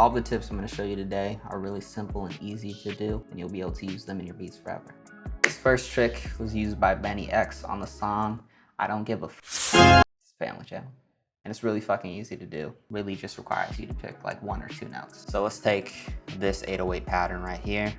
All the tips I'm going to show you today are really simple and easy to do, and you'll be able to use them in your beats forever. This first trick was used by BNYX on the song I Don't Give a F***. It's a family channel. And it's really fucking easy to do. Really just requires you to pick like 1 or 2 notes. So let's take this 808 pattern right here.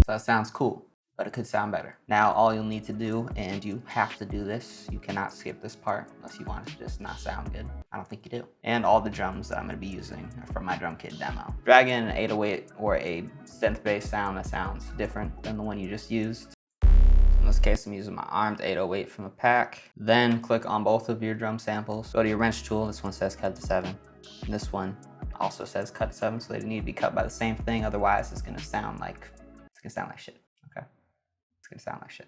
So that sounds cool, but it could sound better. Now all you'll need to do, and you have to do this, you cannot skip this part unless you want it to just not sound good. I don't think you do. And all the drums that I'm gonna be using are from my drum kit demo. Drag in an 808 or a synth-based sound that sounds different than the one you just used. In this case, I'm using my armed 808 from the pack. Then click on both of your drum samples. Go to your wrench tool. This one says cut to 7. And this one also says cut to 7, so they need to be cut by the same thing. Otherwise, it's gonna sound like shit, okay? It's gonna sound like shit.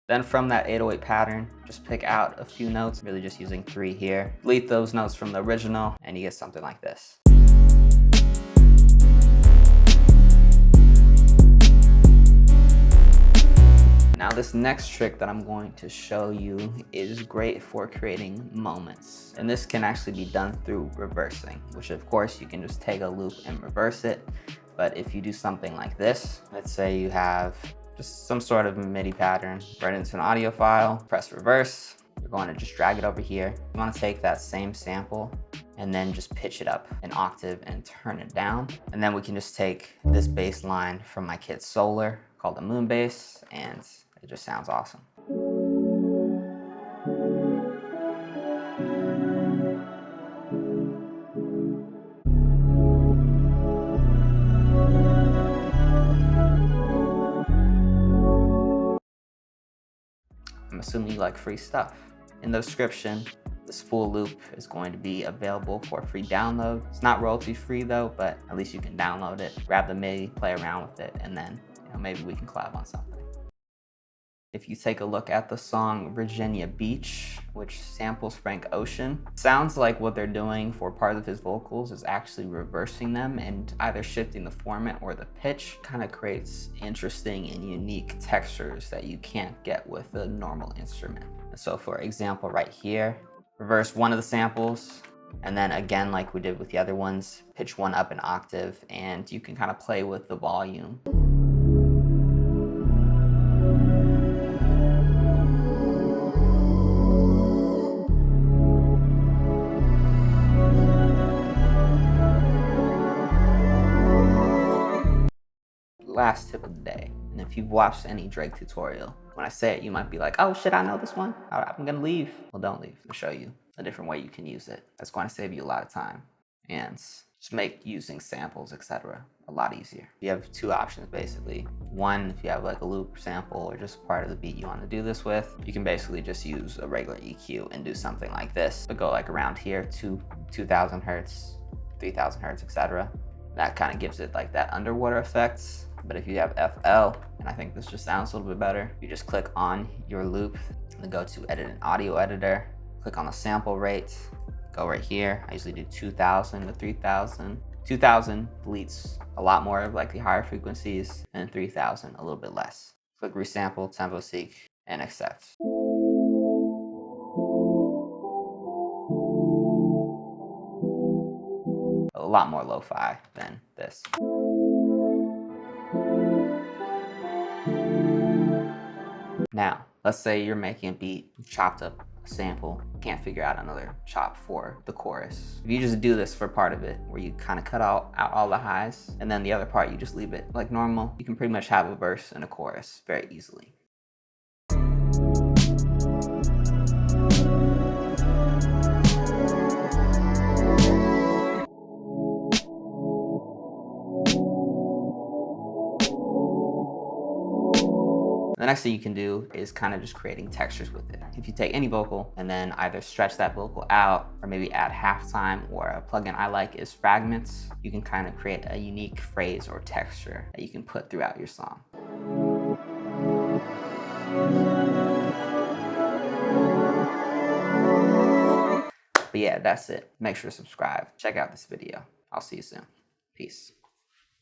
Then from that 808 pattern, just pick out a few notes, really just using 3 here. Delete those notes from the original, and you get something like this. Now this next trick that I'm going to show you is great for creating moments. And this can actually be done through reversing, which of course you can just take a loop and reverse it. But if you do something like this, let's say you have just some sort of MIDI pattern, write it into an audio file, press reverse, you're going to just drag it over here. You want to take that same sample and then just pitch it up an octave and turn it down. And then we can just take this bass line from my kit Solar called the Moon Bass, and it just sounds awesome. I'm assuming you like free stuff. In the description, this full loop is going to be available for a free download. It's not royalty free though, but at least you can download it, grab the MIDI, play around with it, and then maybe we can collab on something. If you take a look at the song Virginia Beach, which samples Frank Ocean, sounds like what they're doing for part of his vocals is actually reversing them and either shifting the format or the pitch. Kind of creates interesting and unique textures that you can't get with a normal instrument. So for example, right here, reverse one of the samples, and then again, like we did with the other ones, pitch one up an octave, and you can kind of play with the volume. Last tip of the day, and if you've watched any Drake tutorial, when I say it, you might be like, oh shit, I know this one. I'm gonna leave. Well, don't leave. I'll show you a different way you can use it. That's going to save you a lot of time and just make using samples, etc. a lot easier. You have 2 options basically. One, if you have like a loop sample or just part of the beat you want to do this with, you can basically just use a regular EQ and do something like this. But go like around here to 2000 hertz, 3000 hertz, etc. That kind of gives it like that underwater effect. But if you have FL, and I think this just sounds a little bit better, you just click on your loop and then go to edit an audio editor, click on the sample rate, go right here. I usually do 2000 to 3000. 2000 deletes a lot more of like the higher frequencies, and 3000 a little bit less. Click resample, tempo seek, and accept. A lot more lo-fi than this. Now, let's say you're making a beat, you've chopped up a sample, can't figure out another chop for the chorus. If you just do this for part of it, where you kind of cut out all the highs, and then the other part you just leave it like normal, you can pretty much have a verse and a chorus very easily. The next thing you can do is kind of just creating textures with it. If you take any vocal and then either stretch that vocal out or maybe add halftime, or a plugin I like is fragments, you can kind of create a unique phrase or texture that you can put throughout your song. But yeah, that's it. Make sure to subscribe. Check out this video. I'll see you soon. Peace.